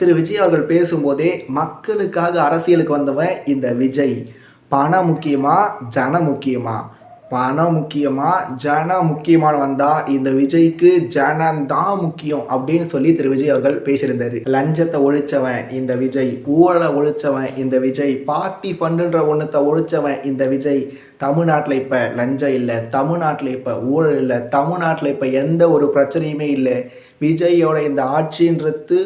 திரு விஜய் அவர்கள் பேசும்போதே மக்களுக்காக அரசியலுக்கு வந்தவன் இந்த விஜய். பணம் முக்கியமா? ஜனம் முக்கியமா? பணம் முக்கியமா? ஜனம் முக்கியமான்னு வந்தா இந்த விஜய்க்கு ஜனம் தான் முக்கியம் அப்படின்னு சொல்லி திரு விஜய் அவர்கள் பேசியிருந்தாரு. லஞ்சத்தை ஒழிச்சவன் இந்த விஜய், ஊழலை ஒழிச்சவன் இந்த விஜய், பார்ட்டி ஃபண்டுன்ற ஒன்றத்தை ஒழிச்சவன் இந்த விஜய். தமிழ்நாட்டில் இப்போ லஞ்சம் இல்லை, தமிழ்நாட்டில் இப்போ ஊழல் இல்லை, தமிழ்நாட்டில் இப்போ எந்த ஒரு பிரச்சனையுமே இல்லை. விஜயோட இந்த ஆட்சின்றது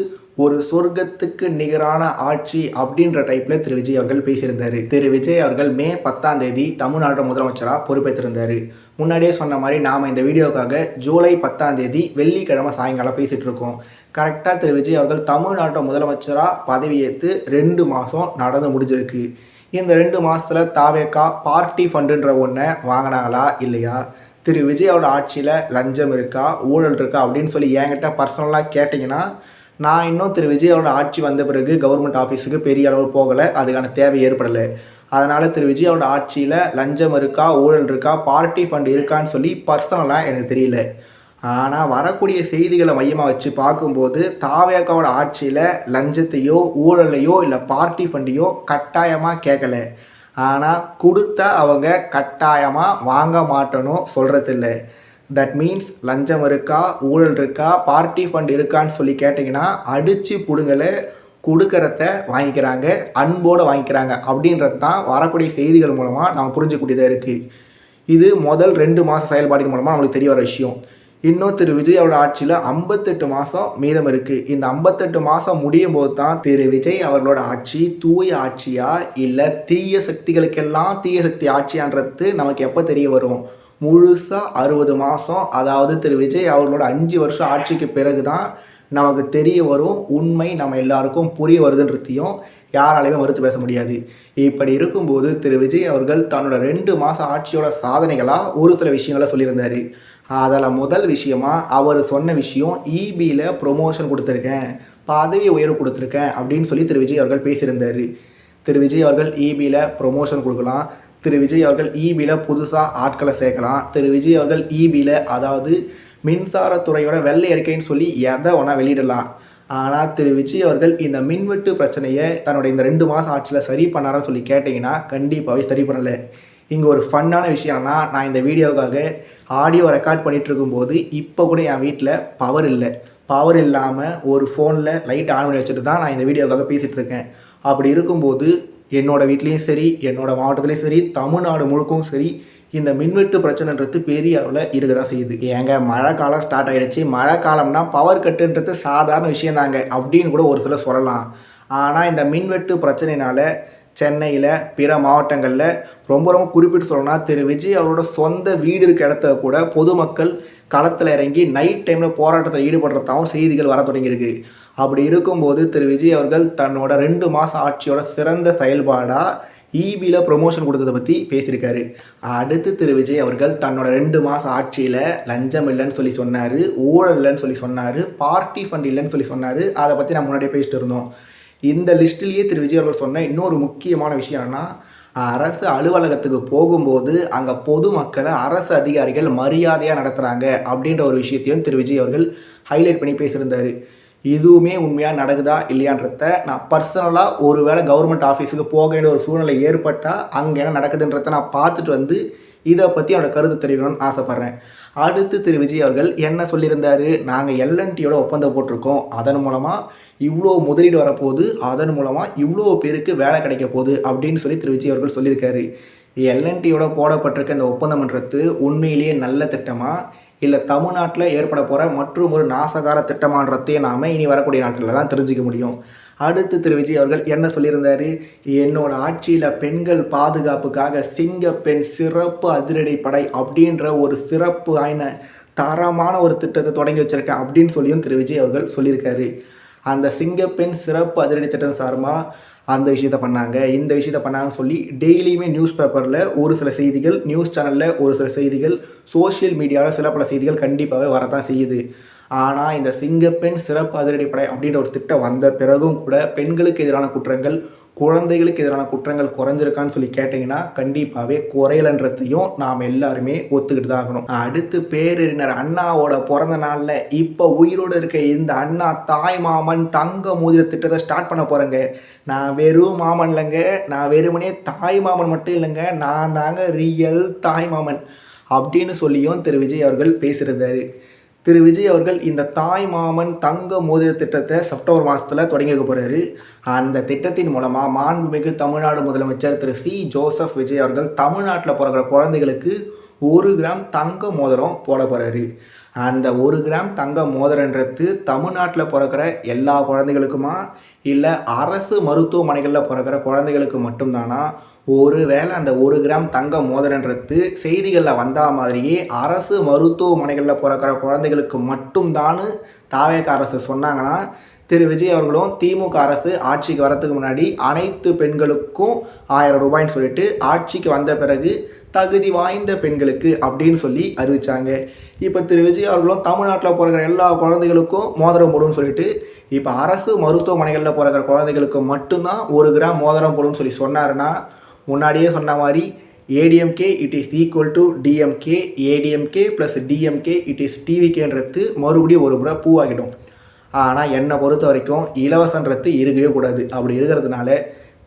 ஒரு சொர்க்கத்துக்கு நிகரான ஆட்சி அப்படின்ற டைப்பில் திரு விஜய் அவர்கள் பேசியிருந்தார். திரு விஜய் அவர்கள் மே 10 தமிழ்நாடு முதலமைச்சராக பொறுப்பேற்றிருந்தார். முன்னாடியே சொன்ன மாதிரி நாம் இந்த வீடியோக்காக ஜூலை 10 வெள்ளிக்கிழமை சாயங்காலம் பேசிகிட்டு இருக்கோம். கரெக்டாக திரு விஜய் அவர்கள் தமிழ்நாட்டை முதலமைச்சராக பதவியேற்று 2 மாதம் நடந்து முடிஞ்சிருக்கு. இந்த 2 மாதத்தில் தாவேக்கா பார்ட்டி ஃபண்டுன்ற ஒன்றை வாங்கினாங்களா இல்லையா? திரு விஜயோட ஆட்சியில் லஞ்சம் இருக்கா, ஊழல் இருக்கா அப்படின்னு சொல்லி என்கிட்ட பர்சனலாக கேட்டிங்கன்னா, நான் இன்னும் திரு விஜயோட ஆட்சி வந்த பிறகு கவர்மெண்ட் ஆஃபீஸுக்கு பெரிய அளவு போகலை, அதுக்கான தேவை ஏற்படலை. அதனால் திரு விஜயோட ஆட்சியில் லஞ்சம் இருக்கா, ஊழல் இருக்கா, பார்ட்டி ஃபண்ட் இருக்கான்னு சொல்லி பர்சனலாக எனக்கு தெரியல. ஆனால் வரக்கூடிய செய்திகளை மையமாக வச்சு பார்க்கும்போது தாவேக்காவோட ஆட்சியில் லஞ்சத்தையோ ஊழலையோ இல்லை பார்ட்டி ஃபண்டையோ கட்டாயமாக கேட்கலை. ஆனால் கொடுத்தா அவங்க கட்டாயமாக வாங்க மாட்டணும் சொல்கிறதில்ல. தட் மீன்ஸ் லஞ்சம் இருக்கா, ஊழல் இருக்கா, பார்ட்டி ஃபண்ட் இருக்கான்னு சொல்லி கேட்டிங்கன்னா அடித்து பிடுங்கலை, கொடுக்கறத வாங்கிக்கிறாங்க, அன்போடு வாங்கிக்கிறாங்க அப்படின்றது தான் வரக்கூடிய செய்திகள் மூலமாக நம்ம புரிஞ்சுக்கூடியதாக இருக்குது. இது முதல் 2 மாத செயல்பாட்டின் மூலமாக நம்மளுக்கு தெரிய வர விஷயம். இன்னும் திரு விஜயோட ஆட்சியில் 58 மாதம் மீதம் இருக்குது. இந்த 58 மாதம் முடியும் போது தான் திரு விஜய் அவர்களோட ஆட்சி தூய ஆட்சியா இல்லை தீய சக்திகளுக்கெல்லாம் தீய சக்தி ஆட்சியான்றது நமக்கு எப்போ தெரிய வரும்? முழுசாக 60 மாதம், அதாவது திரு விஜய் அவர்களோட 5 வருஷம் ஆட்சிக்கு பிறகு தான் நமக்கு தெரிய வரும். உண்மை நம்ம எல்லாருக்கும் புரிய வருதுன்றதையும் யாராலையுமே மறுத்து பேச முடியாது. இப்படி இருக்கும்போது திரு விஜய் அவர்கள் தன்னோட 2 மாத ஆட்சியோட சாதனைகளாக ஒரு சில விஷயங்களை சொல்லியிருந்தார். அதில் முதல் விஷயமாக அவர் சொன்ன விஷயம், இபியில் ப்ரொமோஷன் கொடுத்துருக்கேன், பதவி உயர்வு கொடுத்துருக்கேன் அப்படின்னு சொல்லி திரு விஜய் அவர்கள் பேசியிருந்தார். திரு விஜய் அவர்கள் இபியில் ப்ரொமோஷன் கொடுக்கலாம், திரு விஜய் அவர்கள் இபியில் புதுசாக ஆட்களை சேர்க்கலாம், திரு விஜய் அவர்கள் இபியில் அதாவது மின்சாரத்துறையோட வெள்ளை அறிக்கைன்னு சொல்லி எதை வேணா வெளியிடலாம். ஆனால் திரு விஜய் அவர்கள் இந்த மின்வெட்டு பிரச்சனையை தன்னோட இந்த 2 மாதம் ஆட்சியில் சரி பண்ணாரான்னு சொல்லி கேட்டிங்கன்னா கண்டிப்பாகவே சரி பண்ணலை. இங்கே ஒரு ஃபன்னான விஷயம்னா, நான் இந்த வீடியோவுக்காக ஆடியோ ரெக்கார்ட் பண்ணிகிட்டு இருக்கும்போது இப்போ கூட என் வீட்டில் பவர் இல்லை. பவர் இல்லாமல் ஒரு ஃபோனில் லைட் ஆன் பண்ணி வச்சுட்டு தான் நான் இந்த வீடியோவுக்காக பேசிகிட்டு இருக்கேன். அப்படி இருக்கும்போது என்னோடய வீட்லேயும் சரி, என்னோடய மாவட்டத்துலேயும் சரி, தமிழ்நாடு முழுக்கவும் சரி, இந்த மின்வெட்டு பிரச்சனைன்றது பெரிய அளவில் இருக்க தான் செய்யுது. ஏங்க மழை காலம் ஸ்டார்ட் ஆகிடுச்சு, மழை காலம்னா பவர் கட்டுன்றது சாதாரண விஷயம் தாங்க அப்படின்னு கூட ஒரு சிலர் சொல்லலாம். ஆனால் இந்த மின்வெட்டு பிரச்சனையினால் சென்னையில் பிற மாவட்டங்களில் ரொம்ப குறிப்பிட்டு சொல்லணும்னா திரு விஜய் அவரோட சொந்த வீடு இருக்க இடத்துல கூட பொதுமக்கள் களத்தில் இறங்கி நைட் டைமில் போராட்டத்தில் ஈடுபடுறதாகவும் செய்திகள் வர தொடங்கியிருக்கு. அப்படி இருக்கும்போது திரு விஜய் அவர்கள் தன்னோட 2 மாத ஆட்சியோட சிறந்த செயல்பாடாக இபியில் ப்ரொமோஷன் கொடுத்ததை பற்றி பேசியிருக்காரு. அடுத்து திரு விஜய் அவர்கள் தன்னோட 2 மாத ஆட்சியில் லஞ்சம் இல்லைன்னு சொல்லி சொன்னார், ஊழல் இல்லைன்னு சொல்லி சொன்னார், பார்ட்டி ஃபண்ட் இல்லைன்னு சொல்லி சொன்னார். அதை பற்றி நம்ம முன்னாடியே பேசிட்டு இருந்தோம். இந்த லிஸ்ட்லேயே திரு விஜய் அவர்கள் சொன்ன இன்னொரு முக்கியமான விஷயம் என்னன்னா, அரசு அலுவலகத்துக்கு போகும்போது அங்கே பொதுமக்களை அரசு அதிகாரிகள் மரியாதையாக நடத்துகிறாங்க அப்படின்ற ஒரு விஷயத்தையும் திரு விஜய் அவர்கள் ஹைலைட் பண்ணி பேசியிருந்தார். இதுவுமே உண்மையாக நடக்குதா இல்லையான்றத நான் பர்சனலாக ஒரு வேளை கவர்மெண்ட் ஆஃபீஸுக்கு போக வேண்டிய ஒரு சூழ்நிலை ஏற்பட்டால் அங்கே என்ன நடக்குதுன்றதை நான் பார்த்துட்டு வந்து இதை பற்றி அவனோட கருத்து தெரிவிக்கணும்னு ஆசைப்பட்றேன். அடுத்து திரு விஜய் அவர்கள் என்ன சொல்லியிருந்தார், நாங்கள் எல்என்டியோட ஒப்பந்தம் போட்டிருக்கோம், அதன் மூலமாக இவ்வளோ முதலீடு வரப்போகுது, அதன் மூலமாக இவ்வளோ பேருக்கு வேலை கிடைக்க போகுது அப்படின்னு சொல்லி திரு விஜய் அவர்கள் சொல்லியிருக்காரு. எல்என்டியோட போடப்பட்டிருக்க இந்த ஒப்பந்தம்ன்றது உண்மையிலேயே நல்ல திட்டமாக இல்லை தமிழ்நாட்டில் ஏற்பட போகிற மற்றும் ஒரு நாசகார திட்டமானத்தையும் நாம் இனி வரக்கூடிய நாட்களில் தான் தெரிஞ்சிக்க முடியும். அடுத்து திரு விஜய் அவர்கள் என்ன சொல்லியிருந்தார், என்னோட ஆட்சியில் பெண்கள் பாதுகாப்புக்காக சிங்கப்பெண் சிறப்பு அதிரடிப்படை அப்படின்ற ஒரு சிறப்பு ஆயின தரமான ஒரு திட்டத்தை தொடங்கி வச்சுருக்கேன் அப்படின்னு சொல்லியும் திரு விஜய் அவர்கள் சொல்லியிருக்காரு. அந்த சிங்கப்பெண் சிறப்பு அதிரடி திட்டம் சார்பாக அந்த விஷயத்தை பண்ணாங்க, இந்த விஷயத்தை பண்ணாங்கன்னு சொல்லி டெய்லியுமே நியூஸ் பேப்பரில் ஒரு சில செய்திகள், நியூஸ் சேனலில் ஒரு சில செய்திகள், சோஷியல் மீடியாவில் சில பல செய்திகள் கண்டிப்பாகவே வரத்தான் செய்யுது. ஆனால் இந்த சிங்கப்பெண் சிறப்பு அதிரடிப்படை அப்படின்ற ஒரு திட்டம் வந்த பிறகும் கூட பெண்களுக்கு எதிரான குற்றங்கள் குழந்தைகளுக்கு எதிரான குற்றங்கள் குறைஞ்சிருக்கான்னு சொல்லி கேட்டிங்கன்னா கண்டிப்பாகவே குறையலன்றதையும் நாம் எல்லாருமே ஒத்துக்கிட்டு தான் ஆகணும். அடுத்து பேரறிஞர் அண்ணாவோட பிறந்த நாளில் இப்போ உயிரோடு இருக்க இந்த அண்ணா தாய் மாமன் தங்க மோதிர திட்டத்தை ஸ்டார்ட் பண்ண போகிறேங்க. நான் வெறும் மாமன் இல்லைங்க, நான் வெறுமனே தாய் மாமன் மட்டும் இல்லைங்க, நான் தாங்க ரியல் தாய் மாமன் அப்படின்னு சொல்லியும் திரு விஜய் அவர்கள் பேசியிருந்தார். திரு விஜய் அவர்கள் இந்த தாய் மாமன் தங்க மோதிர திட்டத்தை செப்டம்பர் மாதத்தில் தொடங்கிக்க போகிறாரு. அந்த திட்டத்தின் மூலமாக மாண்புமிகு தமிழ்நாடு முதலமைச்சர் திரு சி ஜோசப் விஜய் அவர்கள் தமிழ்நாட்டில் பிறக்கிற குழந்தைகளுக்கு 1 கிராம் தங்க மோதிரம் போட போகிறாரு. அந்த 1 கிராம் தங்க மோதிரன்றது தமிழ்நாட்டில் பிறக்கிற எல்லா குழந்தைகளுக்குமா இல்லை அரசு மருத்துவமனைகளில் பிறக்கிற குழந்தைகளுக்கு மட்டும்தானா? ஒருவேளை அந்த 1 கிராம் தங்க மோதிரன்றது செய்திகளில் வந்தால் மாதிரியே அரசு மருத்துவமனைகளில் பிறக்கிற குழந்தைகளுக்கு மட்டும்தான்னு தாவேக அரசு சொன்னாங்கன்னா, திரு விஜய் அவர்களும் திமுக அரசு ஆட்சிக்கு வரத்துக்கு முன்னாடி அனைத்து பெண்களுக்கும் 1000 ரூபாய்ன்னு சொல்லிட்டு ஆட்சிக்கு வந்த பிறகு தகுதி வாய்ந்த பெண்களுக்கு அப்படின்னு சொல்லி அறிவித்தாங்க. இப்போ திரு விஜய் அவர்களும் தமிழ்நாட்டில் பிறக்கிற எல்லா குழந்தைகளுக்கும் மோதிரம் போடுன்னு சொல்லிட்டு இப்போ அரசு மருத்துவமனைகளில் பிறக்கிற குழந்தைகளுக்கு மட்டும்தான் 1 கிராம் மோதிரம் போடுன்னு சொல்லி சொன்னாருன்னா, முன்னாடியே சொன்ன மாதிரி ADMK it is equal to DMK, ADMK plus DMK it is டிவிகேன்றது மறுபடியும் ஒரு முறை பூவாகிடும். ஆனால் என்னை பொறுத்த வரைக்கும் இலவசன்றது இருக்கவே கூடாது. அப்படி இருக்கிறதுனால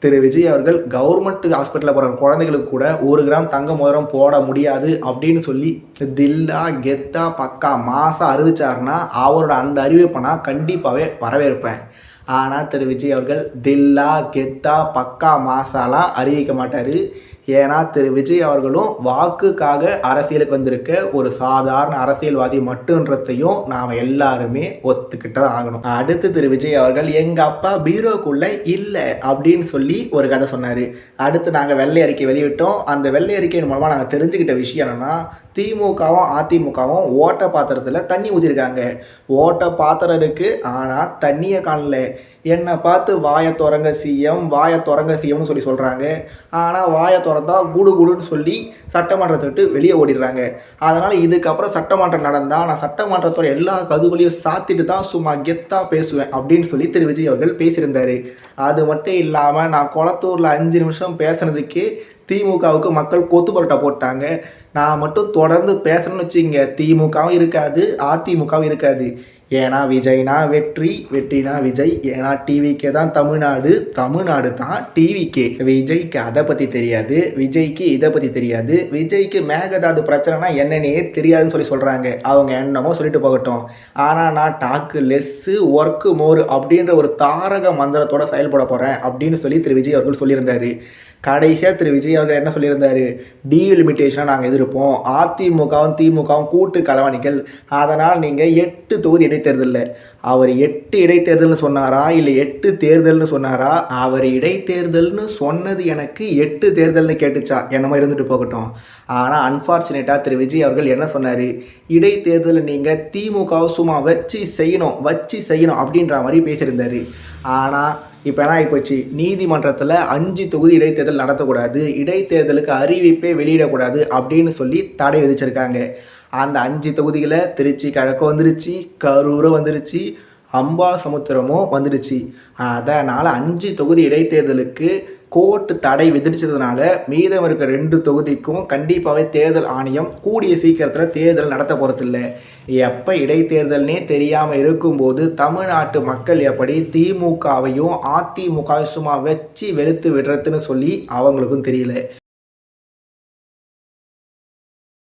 திரு விஜய் அவர்கள் கவர்மெண்ட் ஹாஸ்பிட்டலில் போகிற குழந்தைகளுக்கு கூட 1 கிராம் தங்க மோதிரம் போட முடியாது அப்படின்னு சொல்லி தில்லா கெத்தா பக்கா மாதம் அறிவிச்சாருன்னா அவரோட அந்த அறிவிப்பை நான் கண்டிப்பாகவே வரவேற்பேன். ஆனால் திரு விஜய் அவர்கள் தில்லா கெத்தா பக்கா மாசாலாம் அறிவிக்க மாட்டார். ஏன்னா திரு விஜய் அவர்களும் வாக்குக்காக அரசியலுக்கு வந்திருக்க ஒரு சாதாரண அரசியல்வாதி மட்டுன்றதையும் நாம் எல்லாருமே ஒத்துக்கிட்டு தான் ஆகணும். அடுத்து திரு விஜய் அவர்கள் எங்கள் அப்பா பீரோக்குள்ளே இல்லை அப்படின்னு சொல்லி ஒரு கதை சொன்னார். அடுத்து நாங்கள் வெள்ளை அறிக்கை வெளியிட்டோம். அந்த வெள்ளை அறிக்கையின் மூலமாக நாங்கள் தெரிஞ்சுக்கிட்ட விஷயம் என்னென்னா, திமுகவும் அதிமுகவும் ஓட்ட பாத்திரத்தில் தண்ணி ஊற்றிருக்காங்க. ஓட்ட பாத்திரம் இருக்குது, ஆனால் தண்ணியை காணல. என்னை பார்த்து வாயை திறங்க சிஎம், வாயை திறங்க சிஎம்னு சொல்லி சொல்கிறாங்க. ஆனால் வாயை திறந்தா குடு குடுன்னு சொல்லி சட்டமன்றத்தை விட்டு வெளியே ஓடிடுறாங்க. அதனால் இதுக்கப்புறம் சட்டமன்றம் நடந்தால் நான் சட்டமன்றத்தோட எல்லா கதவுகளையும் சாத்திட்டு தான் சும்மா கெத்தாக பேசுவேன் அப்படின்னு சொல்லி திரு விஜய் அவர்கள் பேசியிருந்தார். அது மட்டும் இல்லாமல் நான் குளத்தூரில் 5 நிமிஷம் பேசுனதுக்கே திமுகவுக்கு மக்கள் கொத்து பரோட்டா போட்டாங்க. நான் மட்டும் தொடர்ந்து பேசணும்னு வச்சுங்க, திமுகவும் இருக்காது, அதிமுகவும் இருக்காது. ஏன்னா விஜய்னா வெற்றி, வெற்றினா விஜய். ஏன்னா டிவிக்கே தான் தமிழ்நாடு, தமிழ்நாடு தான் டிவிக்கே. விஜய்க்கு அதை பற்றி தெரியாது, விஜய்க்கு இதை பற்றி தெரியாது, விஜய்க்கு மேகதாது பிரச்சனைனா என்னன்னே தெரியாதுன்னு சொல்லி சொல்கிறாங்க. அவங்க என்னமோ சொல்லிட்டு போகட்டும். ஆனால் நான் டாக்கு லெஸ்ஸு ஒர்க்கு மோர் அப்படின்ற ஒரு தாரக மந்திரத்தோடு செயல்பட போகிறேன் அப்படின்னு சொல்லி திரு விஜய் அவர்கள் சொல்லியிருந்தார். கடைசியாக திரு விஜய் அவர்கள் என்ன சொல்லியிருந்தார், டீலிமிட்டேஷனாக நாங்கள் எதிர்ப்போம், அதிமுகவும் திமுகவும் கூட்டு கலவாணிகள், அதனால் நீங்கள் 8 தொகுதி இடைத்தேர்தலில், அவர் 8 இடைத்தேர்தல்னு சொன்னாரா இல்லை 8 தேர்தல்னு சொன்னாரா? அவர் இடைத்தேர்தல்னு சொன்னது எனக்கு 8 தேர்தல்னு கேட்டுச்சா? என்னமோ இருந்துட்டு போகட்டும். ஆனால் அன்ஃபார்ச்சுனேட்டாக திரு விஜய் அவர்கள் என்ன சொன்னார், இடைத்தேர்தலில் நீங்கள் திமுகவை சும்மா வச்சு செய்யணும் அப்படின்ற மாதிரி பேசியிருந்தார். ஆனால் இப்போ என்ன ஆகிப்போச்சு, நீதிமன்றத்தில் 5 தொகுதி இடைத்தேர்தல் நடத்தக்கூடாது, இடைத்தேர்தலுக்கு அறிவிப்பே வெளியிடக்கூடாது அப்படின்னு சொல்லி தடை விதிச்சிருக்காங்க. அந்த 5 தொகுதிகளை திருச்சி கிழக்கு வந்துருச்சு, கரூரும் வந்துருச்சு, அம்பாசமுத்திரமும் வந்துடுச்சு. அதனால் 5 தொகுதி இடைத்தேர்தலுக்கு கோர்ட்டு தடை விதிச்சதுனால மீதம் இருக்க 2 தொகுதிக்கும் கண்டிப்பாகவே தேர்தல் ஆணையம் கூடிய சீக்கிரத்தில் தேர்தல் நடத்த போகிறதில்ல. எப்போ இடைத்தேர்தல்னே தெரியாமல் இருக்கும்போது தமிழ்நாட்டு மக்கள் எப்படி திமுகவையும் அதிமுகவையும் சும்மா வச்சு வெளுத்து விடுறதுன்னு சொல்லி அவங்களுக்கும் தெரியல.